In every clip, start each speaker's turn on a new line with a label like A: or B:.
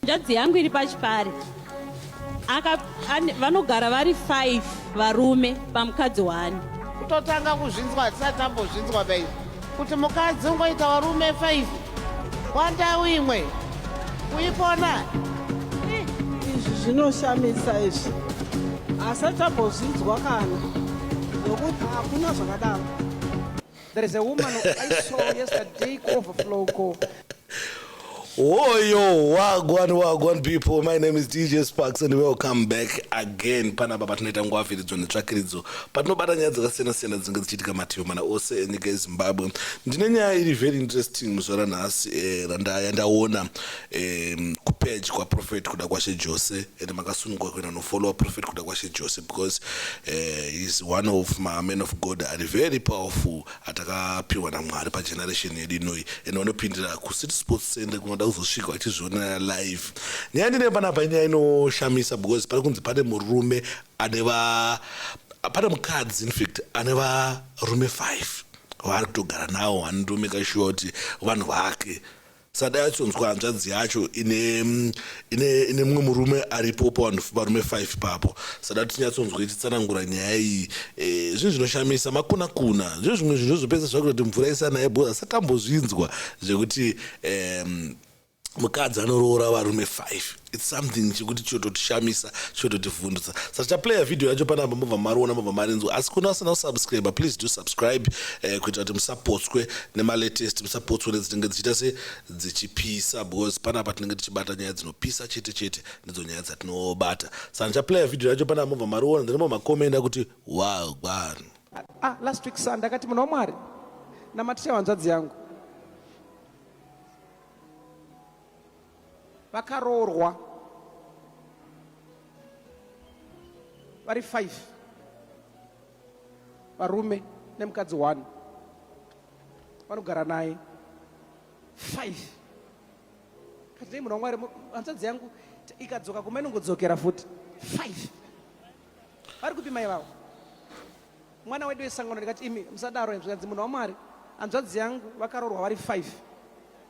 A: Hanzvadzi yangu iri pachipare. Vanogara vari 5 varume pamukadzi 1.
B: Kutotanga kuzvinzwa tisati tambozvinzwa baby. Kuti mukadzi ungoita varume 5. Wandau imwe. Kuipona.
C: Izvi zvinoshamisa izvi. Asati tambozvinzwa kana. Nokuti hakuna zvakadaro. There is a woman I saw yesterday overflow call.
D: Oh yo, wagwan people, my name is DJ Sparks and welcome back again. Pana baba tunaita ngwafi dzone tsvakiridzo. Patinobata nyaya dzakasiyana dzinenge dzichiitika mativi mana ose enyika yeZimbabwe. Ndine nyaya iri very interesting muzora nhasi yandaona kupage kwa Prophet kuda kwashe Jose and makasunungwa kuenda nofollow Prophet kuda kwashe Jose because he's one of my men of God and very powerful atakapiwa naMwari pa generation yedu inoi and vanopindira ku City Sports Center kunoda kuzosvika vachizviona live. Nyaya ndine panapa inyaya inoshamisa because pari kunzi pane murume pane mukadzi in fact ane varume 5 vari kutogara nawo vanotomeka sure kuti vanhu vake. Sada yatsonzwa hanzvadzi yacho ine mumwe murume aripo varume 5 papo. Sada tinyatsonzwa ichitsanangura nyaya iyi. Zvinhu zvinoshamisa makuna zvino zvimwe zvinhu zvopesa zvakuti mvura isanaye bhoza satambozvinzwa zvekuti mukadzi anoroora varume 5. It's something chikuti chototishamisa chototivhundutsa. Saka tichaplaya video yacho panapa mobva mariona mobva marinzwa. Asi kuna asina kusubscribe, please do subscribe kuitira kuti musapotswe nemalatest, musapotswe nedzinenge dzichiita sedzichipisa because panapa tinenge tichibata nyaya dzinopisa chete ndidzo nyaya dzatinobata. Saka tichaplaya video yacho panapa mobva mariona then mobva makomenda kuti wow bwana.
C: Last week Sunday akati munhu waMwari namatisha hanzvadzi yangu. Vakaroorwa vari 5 varume nemukadzi 1 vanogara naye 5. Kati munhu waMwari hanzvadzi yangu ikadzoka kumainongodzokera futi 5 vari kupi mai vavo. Mwana wedu wesangano ndikati imi musadaro hanzvadzi munhu waMwari hanzvadzi yangu vakaroorwa vari 5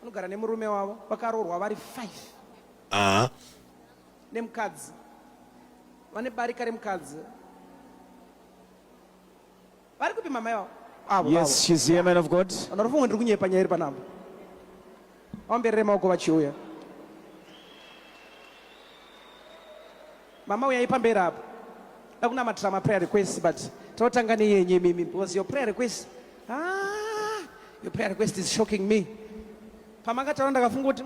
C: vanogara nemurume wavo vakaroorwa vari 5 nemukadzi vane barika remukadzi vari kupi mamai vavo.
E: Yes, she's here, man of God.
C: Anofunga ndiri kunyepa nyaya iri panapa. Vamberere maoko vachiuya. Mama uyai pamberi apo. Dakunamatira ma-prayer requests but tinotanga neyenye mimi because your prayer request your prayer request is shocking me. Pamakataura ndakafunga kuti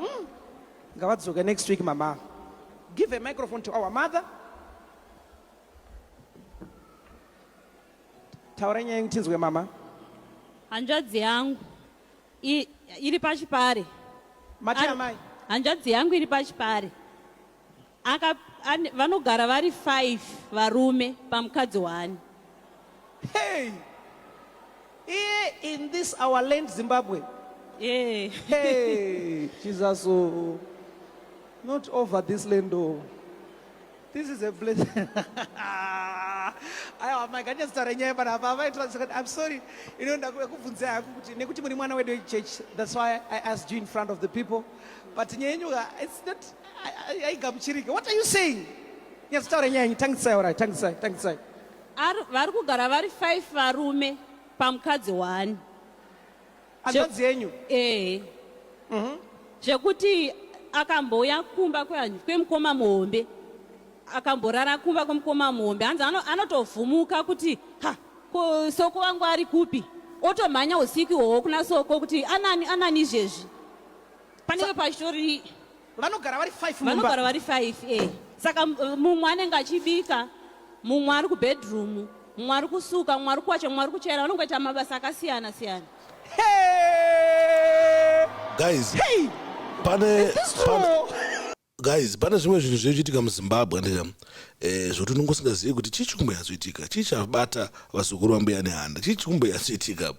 C: ngavadzoka next week mama. Give a microphone to our mother. Taura nyaya yangu tinzwe mama.
A: Hanzvadzi yangu iri pachipare.
C: Mati amai.
A: Hanzvadzi yangu iri pachipare. Vanogara vari 5 varume pamukadzi 1.
C: Hey! Here in this our land Zimbabwe.
A: Yeah.
C: Hey, Jesus, oh, not over this land, oh. This is a blessing. I'm sorry. You know, nekuti muri mwana wedu church. That's why I asked you in front of the people. But it's not. What are you saying? Yes, sorry, thanks, all right, thanks.
A: Vari kugara vari 5 varume pamukadzi 1.
C: Hanzvadzi yenyu?
A: Zvekuti akambouya kumba kwemukoma muhombe. Akamborara kumba kwemukoma muhombe. Hanzi anotovhumuka kuti soko wangu ari kupi. Otomhanya usiku ihwohwo kuna soko kuti anani izvezvi. Panenge pachitori
C: vanogara vari 5
A: vanogara vari 5 Saka mumwe anenge achibika, mumwe ari kubedroom, mumwe ari kusuka, mumwe ari kuwacha, mumwe ari kuchera. Vanongoita mabasa akasiyana.
C: Hey!
D: Guys,
C: hey!
D: Guys, pane zvimwe zvinhu zvinoitika muZimbabwe zvoti unongosingazivi kuti chii chikumboyazoitika, chii chabata vazukuru vambuya nehanda, chii chikumboyazoitika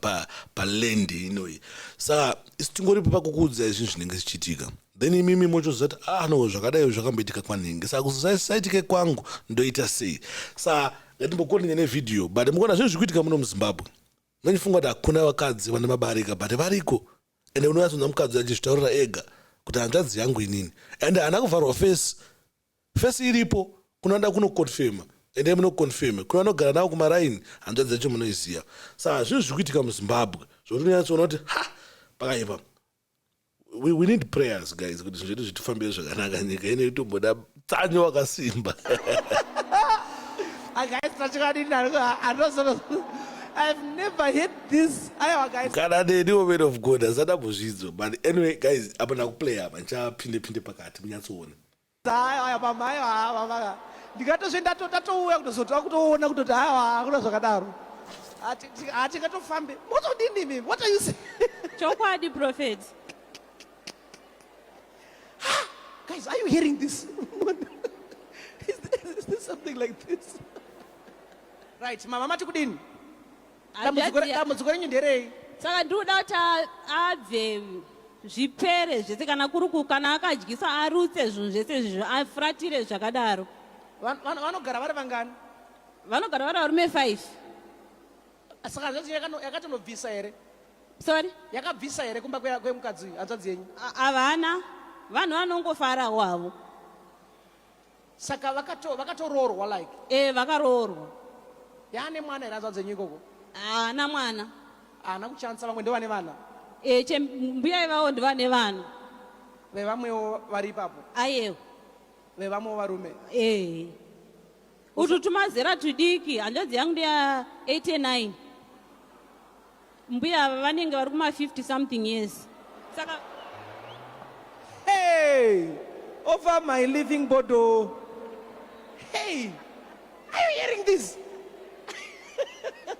D: palendi inoi. Saka isi tingoripo pakukuudza izvi zvinenge zvichiitika. Then imimi mochozati no zvakadai zvakamboitika kwaningi. Saka kusaitike kwangu ndoita sei. Saka ngatimbokonenya nevideo but mukuona zvinhu zvikuitika muno muZimbabwe. Ndinofunga kuti hakuna vakadzi vane mabarika but variko. Ende unoyatsonza mukadzi achizvitaurira ega kuti hanzvadzi yangu inini ende haana kuvharwa fesi iripo kunoda kunokonfema ende munokonfema kuna vanogara navo kumaraini hanzvadzi yacho munoiziva saka zvinhu zviri kuitika muzimbabwe zvotonyatsona kuti ha pakaipa we need prayers guys kuti zvinhu zvedu zvitifambire zvakanaka nyika ine itomboda tsanyo wakasimba
C: I've never hit this. Guys.
D: Kana neniwo man of God asada bozvidzo but anyway guys apana kuplay apa ndichapinde pakati munyatsoona
C: mama ndikatozvenda tatouya kutozotova kutoona kutoti haiwa hakuna zvakadaro hatingatofambe motodini mimi what are you saying
A: chokwadi prophet
C: guys are you hearing this is there something like this right mama mati kudini dambudziko renyu nderei
A: saka ndinoda kuti abve zvipere zvese kana kuri kana akadyisa arutse zvinhu zvese izvizvo afuratire zvakadaro
C: vanogara vari vangani
A: vanogara vari varume 5
C: saka zvacho yakatonobvisa here
A: sorry
C: yakabvisa here kumba kwemukadzi hanzvadzi yenyu
A: havana vanhu vanongofarawo havo
C: saka vakatororwa like
A: vakaroorwa
C: yaane mwana here hanzvadzi yenyu ikoko
A: haana mwana
C: haana kuchanisa vamwe ndovane vana
A: mbuya ivavo ndivane vana
C: vevamwewo vari ipapo
A: ayewo
C: vevamwewo varume
A: utu tumazera tudiki hanzvadzi yangu ndeya 89 mbuya ava vanenge vari kuma-50 something years saka
C: hey over my living bodo hey are you hearing this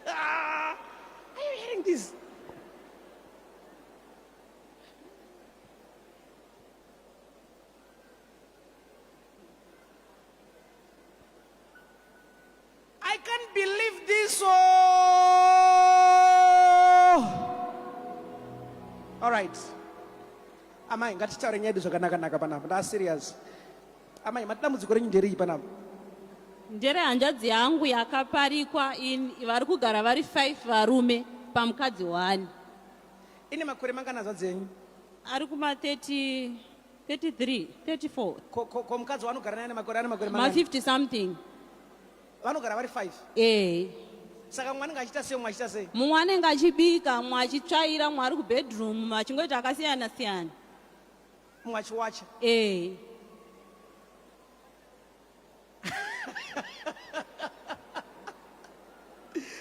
C: are you hearing this I can't believe this. Oh! All right. Amai, ngatitaure nyedu zvakanaka panapa. That's serious. Amai, matambudziko renyu nderei panapa?
A: ndere hanzvadzi yangu yakaparikwa vari kugara vari 5 varume pamukadzi 1
C: ine makore mangana hanzvadzi yenyu?
A: ari kuma 33 34
C: ko mukadzi wanogara naye ane makore mangana?
A: ma-50 something
C: vanogara vari 5? saka mumwe anenge achita sei mumwe achita sei?
A: mumwe anenge achibika mumwe achitsvaira mumwe ari kubedroom mumwe achingoita akasiyana siyana
C: mumwe achiwacha?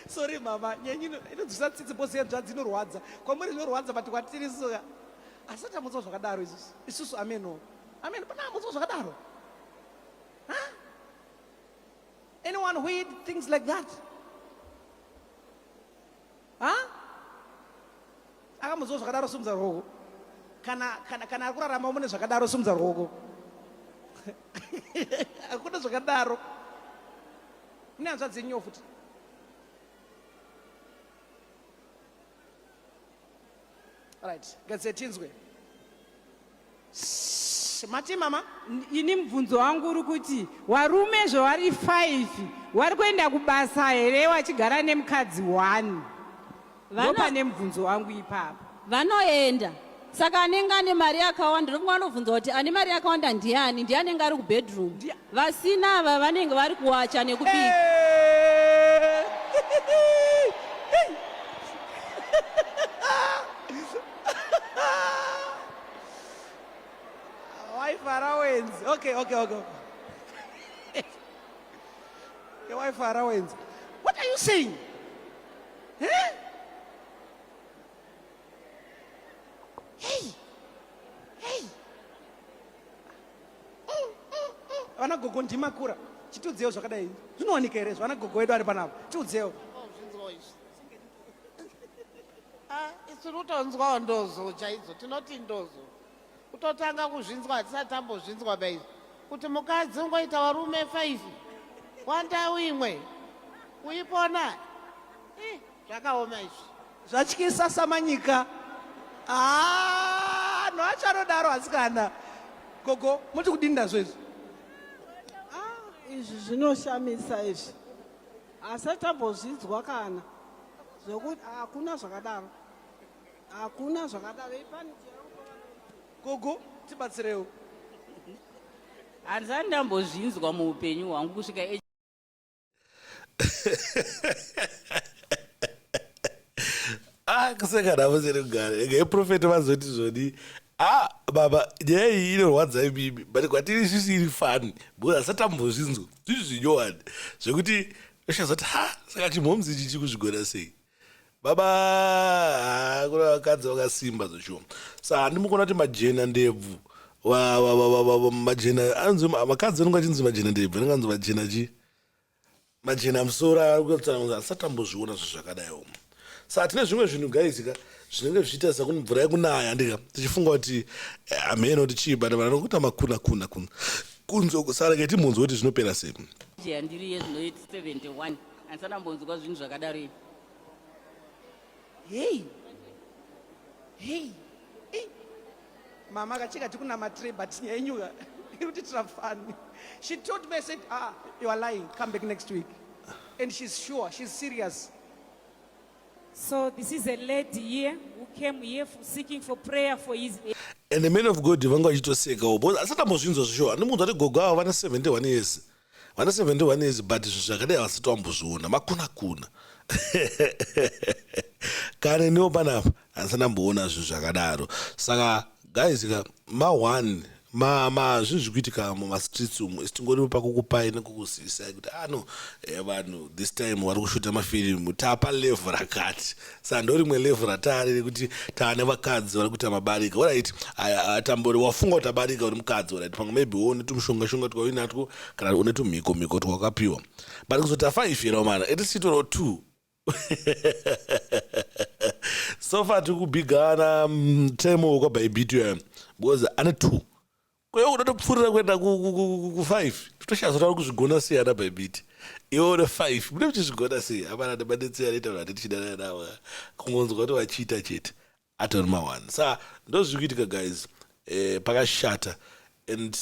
C: Sorry mama, nyenyu inodzisa tsitsi pose yenzvadzi inorwadza. Kwamuri zvinorwadza but kwatiri suka. Asati amudzwa zvakadaro isusu. Isusu ameno. Amen, pana amudzwa zvakadaro. Huh? Anyone who eat things like that? Huh? Akamudzwa zvakadaro simudza ruoko. Kana akurarama mune zvakadaro simudza ruoko. Hakuna zvakadaro. Mune hanzvadzi yenyu futi. Right, tinzwe. Mati mama,
E: ini mubvunzo wangu uri kuti varume zvavari 5 vari kuenda kubasa here vachigara nemukadzi 1? Ndopane mubvunzo wangu ipapo.
A: Vanoenda. Saka anenge ane mari yakawanda ndofunga vanobvunza kuti ane mari yakawanda ndiani anenge ari kubedroom. Vasina ava vanenge vari kuwacha nekubika.
C: Wife Arawens. Okay. Your wife Arawens. What are you saying? Hey. Vana gogo ndimakura. Chitudzeo zvakadai. Zvinowanika here vana gogo wedu ari panapa. Tiudzeo.
B: Tiri kutonzwawo ndozo chaidzo tinoti ndozo kutotanga kuzvinzwa hatisati tambozvinzwa baizvo kuti mukadzi ungoita varume 5 wandau imwe kuipona zvakaoma izvi
C: zvatyisa samanyika. Noachanodaro asikana gogo muti kudini nazvo izvi?
F: Izvi zvinoshamisa izvi asati tambozvinzwa kana zvokuti hakuna zvakadaro. Hakuna zvakadaro.
C: Gogo, tibatsirewo.
E: handisati ndambozvinzwa muupenyu hwangu kusvika
D: kusekana musere kugara ega iprofeti vazoti zvoni baba nyaya iyi inorwadza imimi but kwatiri isusu iri fani because asati ambozvinzwa zvizvi zvinyowani zvekuti ushazoti saka chimhomzi ichi chikuzvigona sei baba kuna vakadzi vakasimba zvishoma sa handimukona kuti majena ndebvu majena anzi makadzi anonga achinzi majena ndebvu anonga anzi majena chi majena musoro asati ambozviona zvo zvakadaiwo sa tine zvimwe zvinhu gaizika zvinenge zvichiita sakuti mvura yekunaya ndika tichifunga kuti ameno tichiibata vanhu anokuita makuna kunzo kusara ke timunzwa kuti zvinopera sei
E: handiri yezvinoiti 71 handisati ndambonzwa zvinhu zvakadaro ivi
C: Hey, mama akacheka tikuna matree but nyanyuka ikuti trafani. She told me, I said, you are lying, come back next week. And she's sure, she's serious.
G: So this is a lady here who came here seeking for prayer for his.
D: And the men of God vanga vachitoseka because asati ambozvinzwa zvisho anomunzwa kuti gogo avo vana 71 years vana 71 years but zvinhu zvakadai vasati vambozviona makuna kare niwo panapa handisati ndamboona zvinhu zvakadaro saka guys ma1 zvinhu zvikuitika mumastreets umu isitingori pakukupai nekukuzivisa kuti vanhu this time vari kushuta mafirimu tapa level rakati saka ndo rimwe level ratari rekuti taane vakadzi vari kuita mabarika orit tambori wafunga kuti abarika uri mukadzi orit pamwe maybe one tumushonga twauinatwo kana une tumhiko twakapiwa but kuzota 5 yera mana etisitoro 2 so far tikubhigana temo kwabhaibhitiyo because ane 2 kweyo unotopfurira kuenda ku5 totoshazotauri kuzvigona sei ana bhaibhiti iwe une 5 mune muchizvigona sei hapana nemadetsera anoita vanhu atichidanana navo kungonzwa kuti vachiita chete atori ma1 saa ndozvikuitika guys pakashata and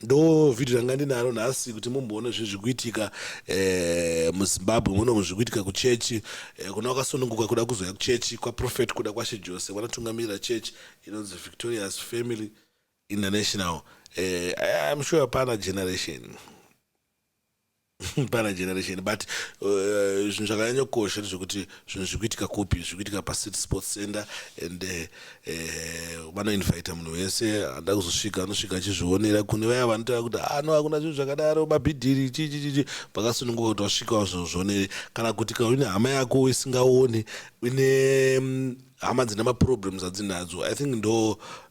D: ndo vhidhiyo ranga ndinaro nhasi kuti mumboona zvezvikuitika muzimbabwe muno muzvikuitika kuchechi kuna wakasununguka kuda kuzoya kuchechi kwaprofeti kuda kwashe jose wanatungamirira chechi inonzi Victorious Family International. I'm sure pana generation but zvinhu zvakanyanyokosha ndezvekuti zvinhu zvikuitika kupi zvikuitika pacity sports center and vanoinvita munhu wese anda kuzosvika anosvika achizvionera kune vaya vanotava kuti hakuna zvinhu zvakadaro mabhidhiri chichichichi vakasununguka kuti wasvika wazozvionere kana kuti kaune hama yako isingaoni une hama dzina maproblems adzinadzo I think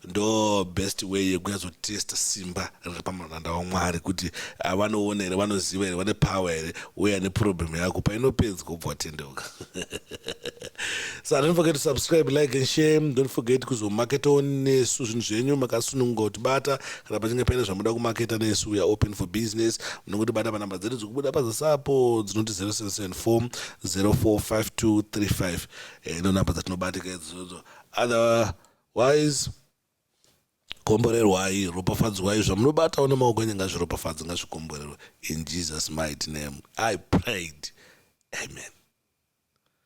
D: ndo best way yekunyazotesta simba riri pamanhanda waMwari kuti vanoona here vanoziva here vane power here uye ane problem yako painopedza kubva watendeuka so don't forget to subscribe, like and share. Don't forget kuzomarket on nesu zvinhu zvenyu makasununguka kutibata kana pachinge paine zvamuda kumaketa nesu we are open for business munongotibata panhamba dzedu dzikubuda pazasapo dzinoti 0774 045235 ino nhamba dzatinobatika idzodzo otherwise komborerwai ropafadzwai zvamunobatawo nemaoko enyu ngazviropafadze ngazvikomborerwe in Jesus mighty name I prayed, amen.